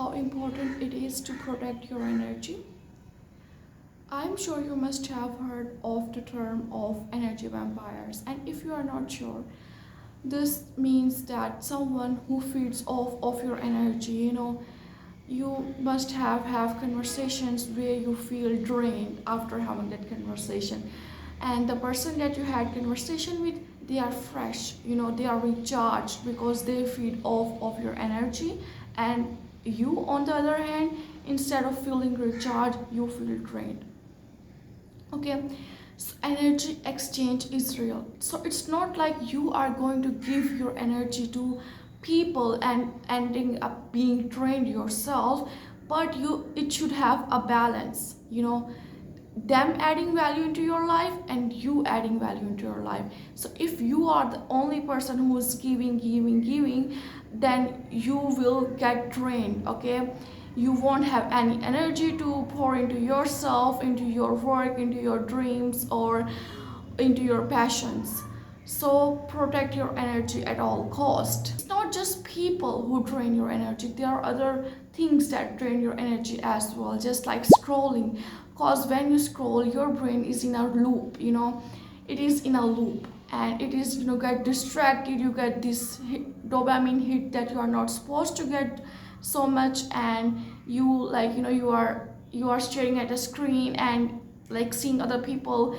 how important it is to protect your energy? I'm sure you must have heard of the term of energy vampires, and if you are not sure, this means that someone who feeds off of your energy. You must have conversations where you feel drained after having that conversation, and the person that you had conversation with, they are fresh, they are recharged because they feed off of your energy. And you, on the other hand, instead of feeling recharged, you feel drained. Okay, so energy exchange is real. So it's not like you are going to give your energy to people and ending up being drained yourself, but it should have a balance, them adding value into your life and you adding value into your life. So if you are the only person who is giving, then you will get drained. Okay, you won't have any energy to pour into yourself, into your work, into your dreams, or into your passions. So protect your energy at all cost. It's not just people who drain your energy, there are other things that drain your energy as well, just like scrolling. Because when you scroll, your brain is in a loop, it is in a loop, and it is, get distracted. You get this dopamine hit that you are not supposed to get so much, and you, like, you are staring at a screen and like seeing other people.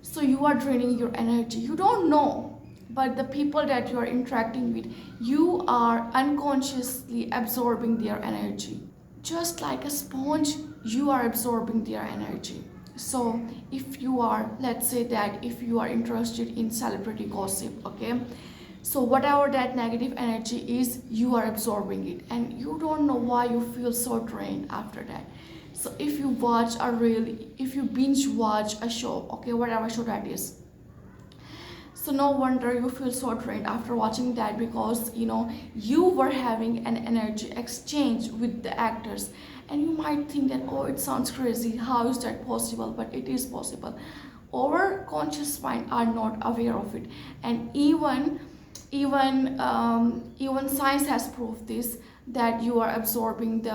So you are draining your energy, you don't know, but the people that you are interacting with, you are unconsciously absorbing their energy. Just like a sponge, you are absorbing their energy. So if you are, let's say that if you are interested in celebrity gossip, okay, so whatever that negative energy is, you are absorbing it, and you don't know why you feel so drained after that. So if you watch a reel, if you binge watch a show, okay, whatever show that is, so no wonder you feel so drained after watching that, because you were having an energy exchange with the actors. And you might think that, oh, it sounds crazy, how is that possible? But it is possible. Our conscious mind are not aware of it, and even science has proved this, that you are absorbing the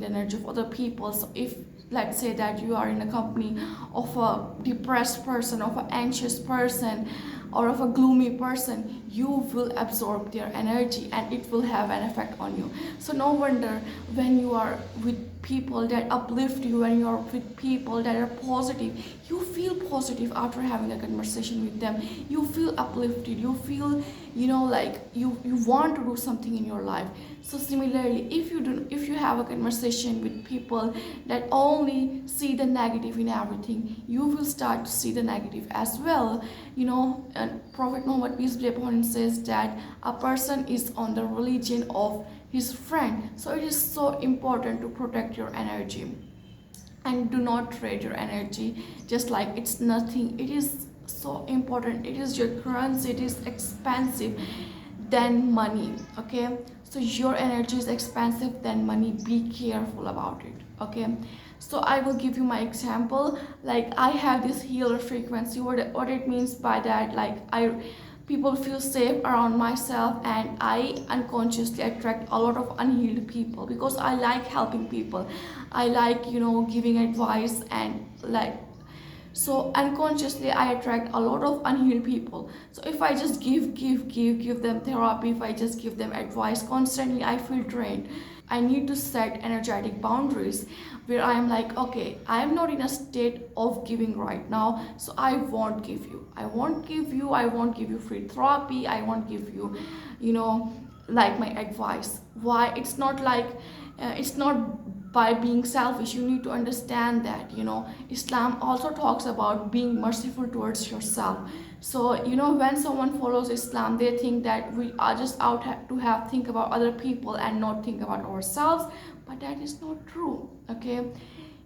energy of other people. So if, let's say that you are in a company of a depressed person, of an anxious person, or of a gloomy person, you will absorb their energy and it will have an effect on you. So no wonder when you are with people that uplift you, when you are with people that are positive, you feel positive after having a conversation with them. You feel uplifted, you feel, like you want to do something in your life. So similarly, if you have a conversation with people that only see the negative in everything, you will start to see the negative as well. And Prophet Muhammad, peace be upon him, says that a person is on the religion of his friend. So it is so important to protect your energy and do not trade your energy just like it's nothing. It is so important, it is your currency, it is expensive than money. Okay, so your energy is expensive than money, be careful about it. Okay, so I will give you my example. Like, I have this healer frequency. What it means by that, like, people feel safe around myself, and I unconsciously attract a lot of unhealed people, because I like helping people. I like, giving advice, and like, so unconsciously I attract a lot of unhealed people. So if I just give them therapy, if I just give them advice constantly, I feel drained. I need to set energetic boundaries where I am like, okay, I am not in a state of giving right now, so I won't give you, I won't give you free therapy, I won't give you, like, my advice. Why? It's not like, it's not by being selfish. You need to understand that, Islam also talks about being merciful towards yourself. So, when someone follows Islam, they think that we are just out to have think about other people and not think about ourselves, but that is not true. Okay,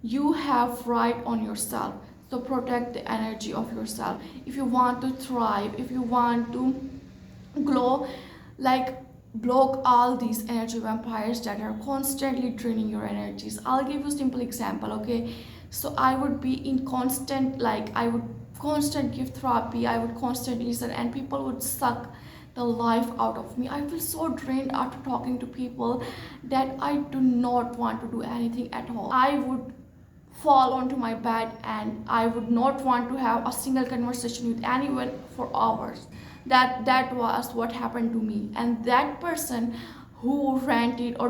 you have right on yourself, so protect the energy of yourself. If you want to thrive, if you want to glow, like, block all these energy vampires that are constantly draining your energies. I'll give you a simple example. Okay, so I would be in constant, like, I would constant give therapy, I would constantly listen, and people would suck the life out of me. I feel so drained after talking to people that I do not want to do anything at all. I would fall onto my bed and I would not want to have a single conversation with anyone for hours. That was what happened to me. And that person who ranted or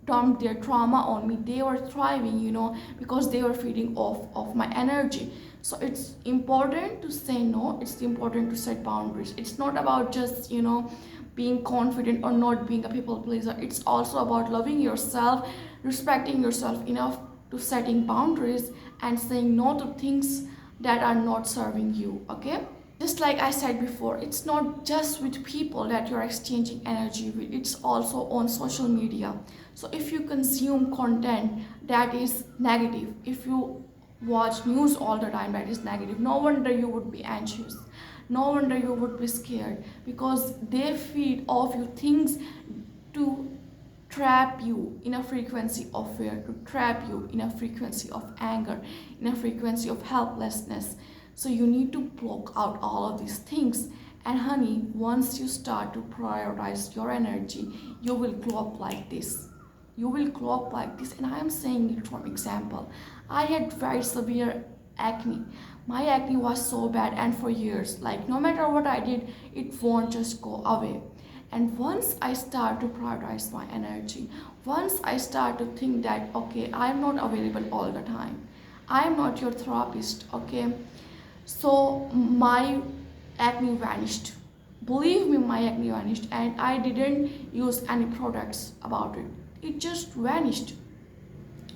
dumped their trauma on me, they were thriving, because they were feeding off of my energy. So it's important to say no, it's important to set boundaries. It's not about just being confident or not being a people pleaser. It's also about loving yourself, respecting yourself enough to setting boundaries and saying no to things that are not serving you. Okay, just like I said before, it's not just with people that you're exchanging energy with, it's also on social media. So if you consume content that is negative, if you watch news all the time that is negative, no wonder you would be anxious, no wonder you would be scared, because they feed off you things to trap you in a frequency of fear, to trap you in a frequency of anger, in a frequency of helplessness. So you need to block out all of these things. And honey, once you start to prioritize your energy, you will glow up like this. You will glow up like this. And I am saying it from example. I had very severe acne. My acne was so bad, and for years, like no matter what I did, it won't just go away. And once I start to prioritize my energy, once I start to think that, okay, I'm not available all the time, I'm not your therapist, okay, so my acne vanished. Believe me, my acne vanished, and I didn't use any products about it. It just vanished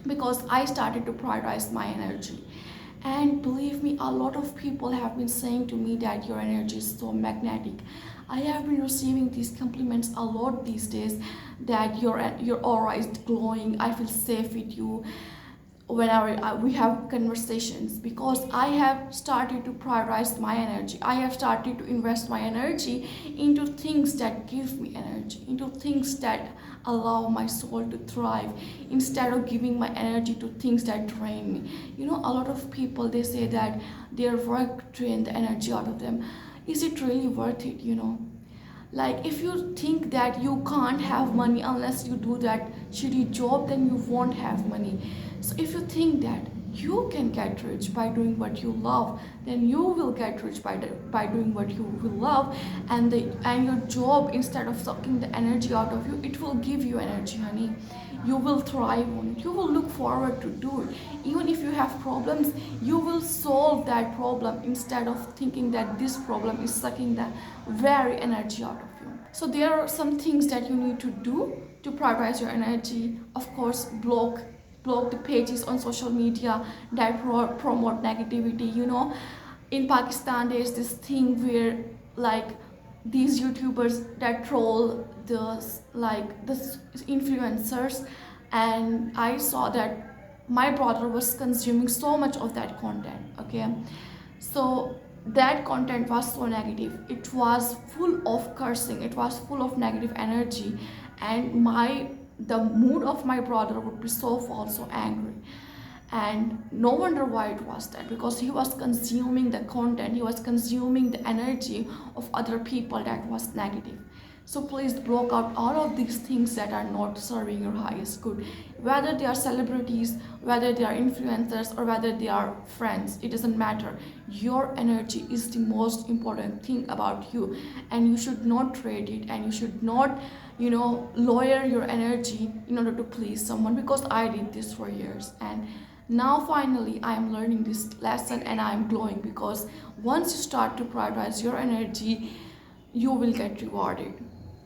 because I started to prioritize my energy. And believe me, a lot of people have been saying to me that your energy is so magnetic. I have been receiving these compliments a lot these days, that your aura is glowing. I feel safe with you whenever we have conversations, because I have started to prioritize my energy. I have started to invest my energy into things that give me energy, into things that allow my soul to thrive, instead of giving my energy to things that drain me. A lot of people, they say that their work drain the energy out of them. Is it really worth it? Like, if you think that you can't have money unless you do that shitty job, then you won't have money. So if you think that you can get rich by doing what you love, then you will get rich by doing what you will love. And your job, instead of sucking the energy out of you, it will give you energy, honey. You will thrive on it. You will look forward to do it. Even if you have problems, you will solve that problem, instead of thinking that this problem is sucking the very energy out of you. So there are some things that you need to do to prioritize your energy. Of course, block the pages on social media that promote negativity. In Pakistan, there's this thing where, like, these YouTubers that troll the influencers, and I saw that my brother was consuming so much of that content. Okay, so that content was so negative. It was full of cursing. It was full of negative energy, and the mood of my brother would be so fall, so angry. And no wonder why it was that, because he was consuming the content, he was consuming the energy of other people that was negative. So please block out all of these things that are not serving your highest good. Whether they are celebrities, whether they are influencers, or whether they are friends, it doesn't matter. Your energy is the most important thing about you, and you should not trade it, and you should not lower your energy in order to please someone, because I did this for years. And now finally I am learning this lesson, and I am glowing, because once you start to prioritize your energy, you will get rewarded.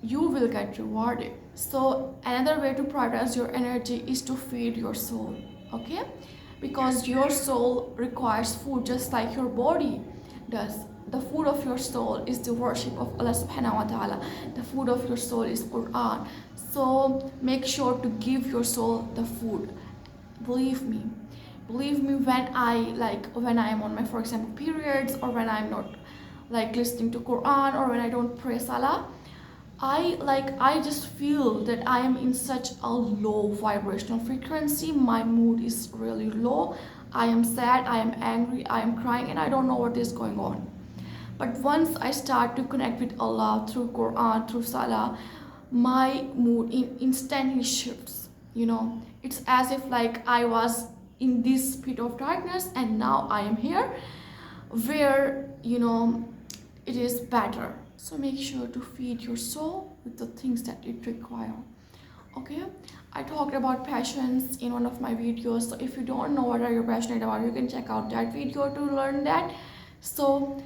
You will get rewarded. So another way to prioritize your energy is to feed your soul. Okay, because your soul requires food just like your body does. The food of your soul is the worship of Allah subhanahu wa ta'ala. The food of your soul is Quran. So make sure to give your soul the food. Believe me, when I am on my, for example, periods, or when I'm not listening to Quran, or when I don't pray salah, I just feel that I am in such a low vibrational frequency. My mood is really low. I am sad, I am angry, I am crying, and I don't know what is going on. But once I start to connect with Allah through Quran, through Salah, my mood instantly shifts. It's as if like I was in this pit of darkness and now I am here where it is better. So make sure to feed your soul with the things that it requires. Okay, I talked about passions in one of my videos, so if you don't know what are you passionate about, you can check out that video to learn that. So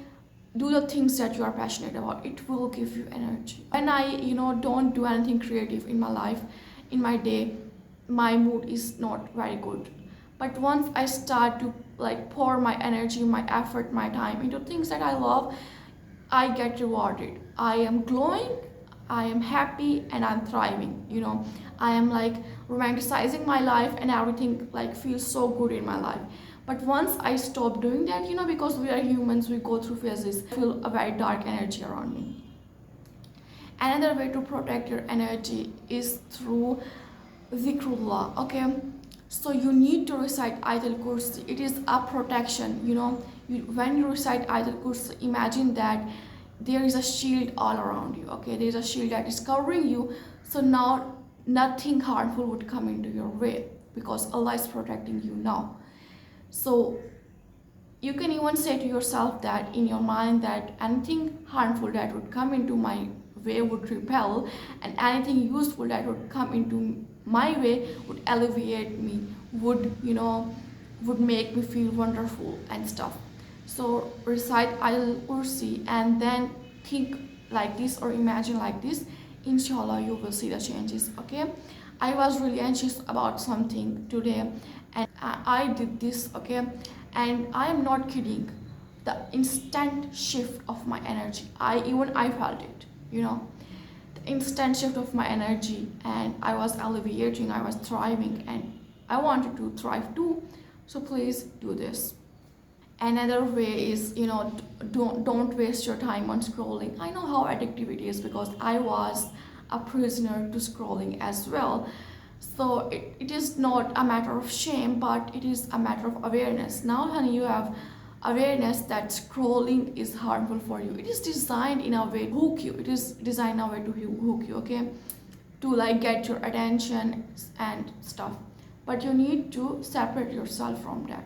do the things that you are passionate about, it will give you energy. When I don't do anything creative in my life, in my day, my mood is not very good. But once I start to like pour my energy, my effort, my time into things that I love, I get rewarded. I am glowing, I am happy, and I'm thriving. I am like romanticizing my life, and everything like feels so good in my life. But once I stop doing that, because we are humans, we go through phases, I feel a very dark energy around me. Another way to protect your energy is through zikrullah. Okay, so you need to recite Ayatul Kursi. It is a protection. When you recite Ayatul Kursi, imagine that there is a shield all around you. Okay, there is a shield that is covering you, so now nothing harmful would come into your way because Allah is protecting you now. So you can even say to yourself that in your mind that anything harmful that would come into my way would repel, and anything useful that would come into my way would alleviate me, would make me feel wonderful and stuff. So recite Ayatul Kursi and then think like this or imagine like this. Inshallah, you will see the changes. Okay, I was really anxious about something today, and I did this. Okay, and I am not kidding. The instant shift of my energy, I felt it. The instant shift of my energy, and I was alleviating, I was thriving, and I wanted to thrive too. So please do this. Another way is don't waste your time on scrolling. I know how addictive it is because I was a prisoner to scrolling as well. So it is not a matter of shame, but it is a matter of awareness. Now honey, you have awareness that scrolling is harmful for you. It is designed in a way to hook you. It is designed in a way to hook you. Okay, to like get your attention and stuff, but you need to separate yourself from that.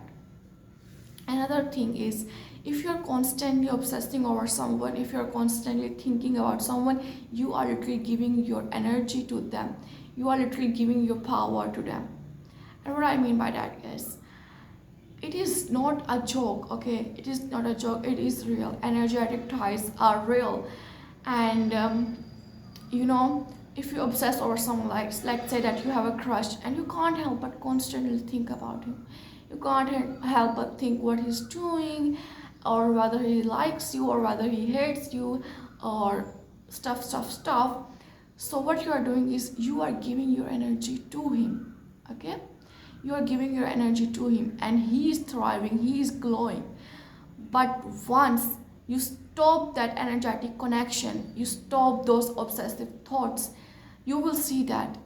Another thing is, if you're constantly obsessing over someone, if you're constantly thinking about someone, you are literally giving your energy to them. You are literally giving your power to them. And what I mean by that is, it is not a joke. Okay, it is not a joke, it is real. Energetic ties are real. And if you obsess over someone, like let's say that you have a crush and you can't help but constantly think about him, you can't help but think what he's doing, or whether he likes you or whether he hates you, or stuff. So what you are doing is you are giving your energy to him. Okay, you are giving your energy to him, and he is thriving, he is glowing. But once you stop that energetic connection, you stop those obsessive thoughts, you will see that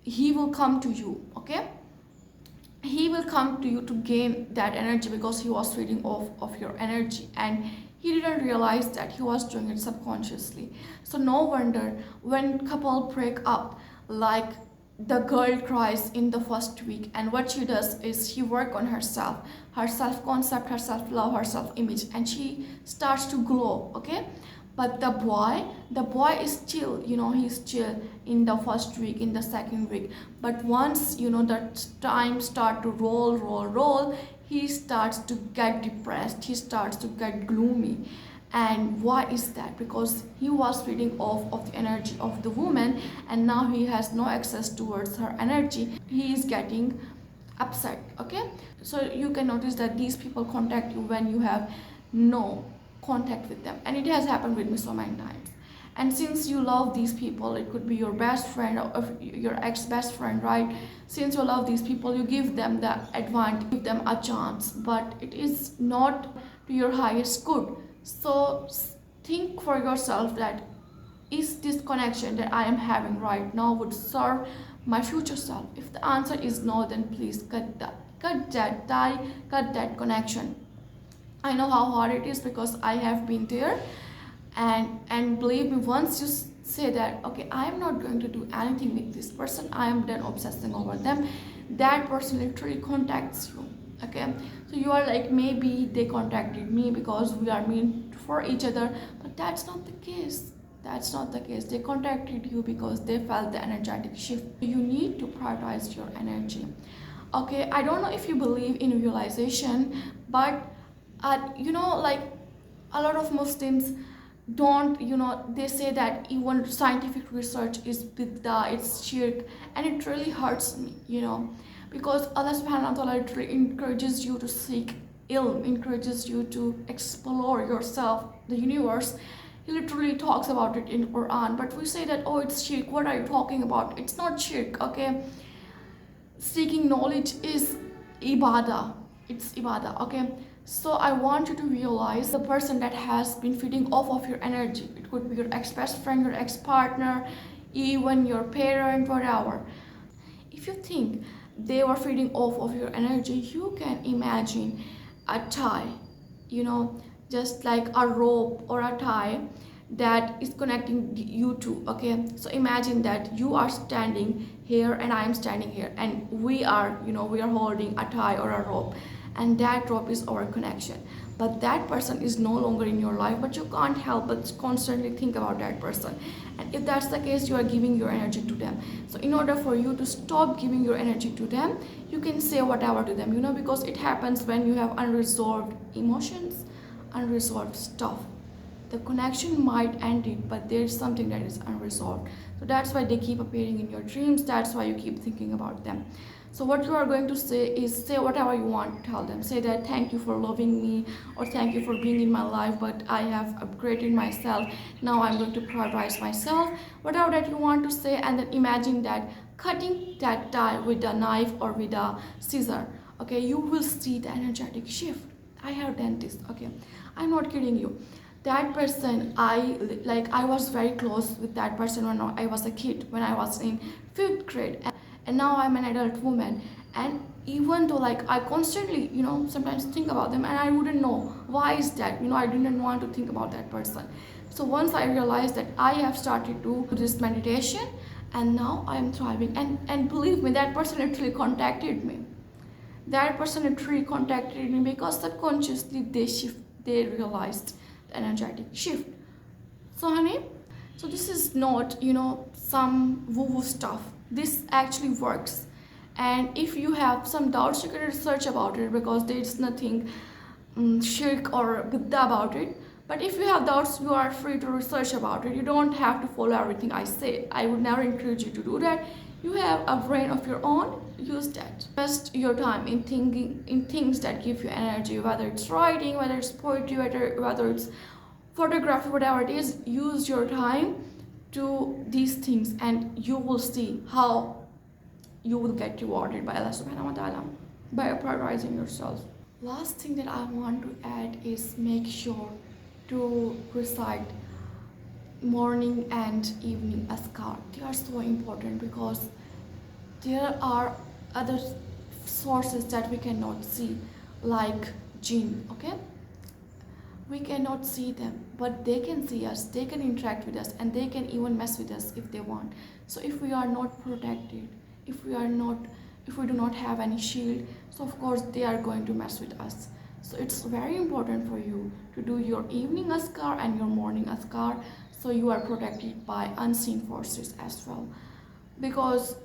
he will come to you. Okay, he will come to you to gain that energy because he was feeding off of your energy, and he didn't realize that he was doing it subconsciously. So no wonder when couple break up, like the girl cries in the first week, and what she does is she work on herself, her self-concept, her self-love, her self-image, and she starts to glow. Okay, but the boy is chill, he's chill in the first week, in the second week. But once the time start to roll, he starts to get depressed, he starts to get gloomy. And why is that? Because he was feeding off of the energy of the woman, and now he has no access towards her energy. He is getting upset. Okay, so you can notice that these people contact you when you have no contact with them, and it has happened with me so many times. And since you love these people, it could be your best friend or your ex-best friend, right? Since you love these people, you give them the advantage, give them a chance, but it is not to your highest good. So think for yourself that, is this connection that I am having right now would serve my future self? If the answer is no, then please cut that tie, cut that connection. I know how hard it is because I have been there. And believe me, once you say that, okay, I am not going to do anything with this person, I am done obsessing over them, that person literally contacts you. Okay, so you are like, maybe they contacted me because we are meant for each other, but that's not the case. That's not the case. They contacted you because they felt the energetic shift. You need to prioritize your energy. Okay, I don't know if you believe in visualization, but like a lot of Muslims don't, they say that even scientific research is bid'ah, it's shirk, and it really hurts me, because Allah subhanahu wa ta'ala literally encourages you to seek ilm, encourages you to explore yourself, the universe. He literally talks about it in Quran, but we say that, oh, it's shirk. What are you talking about? It's not shirk. Okay, seeking knowledge is ibadah. It's ibadah. Okay, so I want you to realize the person that has been feeding off of your energy. It could be your ex-best friend, your ex-partner, even your parent, whatever. If you think they were feeding off of your energy, you can imagine a tie, just like a rope or a tie that is connecting you two. Okay, so imagine that you are standing here and I am standing here, and we are holding a tie or a rope, and that rope is our connection. But that person is no longer in your life, but you can't help but constantly think about that person. And if that's the case, you are giving your energy to them. So in order for you to stop giving your energy to them, you can say whatever to them, because it happens when you have unresolved emotions, unresolved stuff. The connection might end it, but there's something that is unresolved. So that's why they keep appearing in your dreams. That's why you keep thinking about them. So what you are going to say is, say whatever you want to tell them. Say that, thank you for loving me, or thank you for being in my life, but I have upgraded myself. Now I'm going to prioritize myself. Whatever that you want to say, and then imagine that cutting that tie with a knife or with a scissor. Okay, you will see the energetic shift. I have done this. Okay, I'm not kidding you. That person, I was very close with that person when I was a kid, when I was in 5th grade, and now I'm an adult woman. And even though I constantly sometimes think about them, and I wouldn't know why is that, I didn't want to think about that person. So once I realized that, I have started to do this meditation, and now I am thriving. And believe me, that person literally contacted me. That person literally contacted me because subconsciously they realized the energetic shift. So honey, so this is not some woo-woo stuff. This actually works. And if you have some doubts, you can research about it, because there is nothing shirk or bid'ah about it. But if you have doubts, you are free to research about it. You don't have to follow everything I say. I would never encourage you to do that. You have a brain of your own, use that. Invest your time in thinking in things that give you energy, whether it's writing, whether it's poetry, whether it's photography, whatever it is. Use your time to these things, and you will see how you will get rewarded by Allah subhanahu wa ta'ala by prioritizing yourself. Last thing that I want to add is, make sure to recite morning and evening azkar. They are so important because there are other sources that we cannot see, like jinn. Okay, we cannot see them, but they can see us, they can interact with us, and they can even mess with us if they want. So if we are not protected, if we do not have any shield, so of course they are going to mess with us. So it's very important for you to do your evening azkar and your morning azkar, so you are protected by unseen forces as well. Because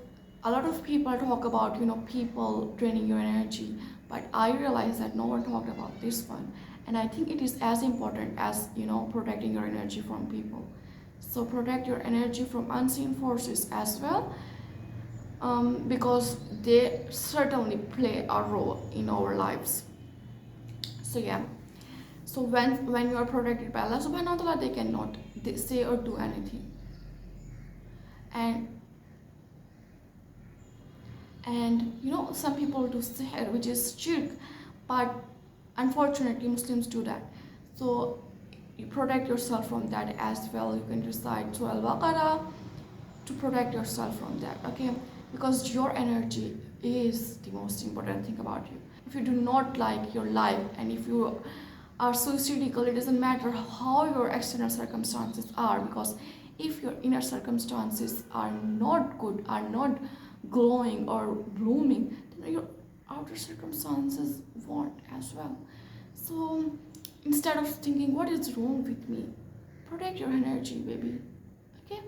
a lot of people talk about people draining your energy, but I realize that no one talked about this one. And I think it is as important as protecting your energy from people. So protect your energy from unseen forces as well, because they certainly play a role in our lives. So yeah, so when you are protected by Allah subhanahu wa ta'ala, they cannot say or do anything. And some people do sihr, which is shirk, but unfortunately Muslims do that. So you protect yourself from that as well. You can recite Surah Al-Baqarah to protect yourself from that. Okay, because your energy is the most important thing about you. If you do not like your life, and if you are suicidal. It doesn't matter how your external circumstances are, because if your inner circumstances are not good, are not glowing or blooming, then your outer circumstances won't as well. So instead of thinking what is wrong with me, protect your energy, baby. Okay.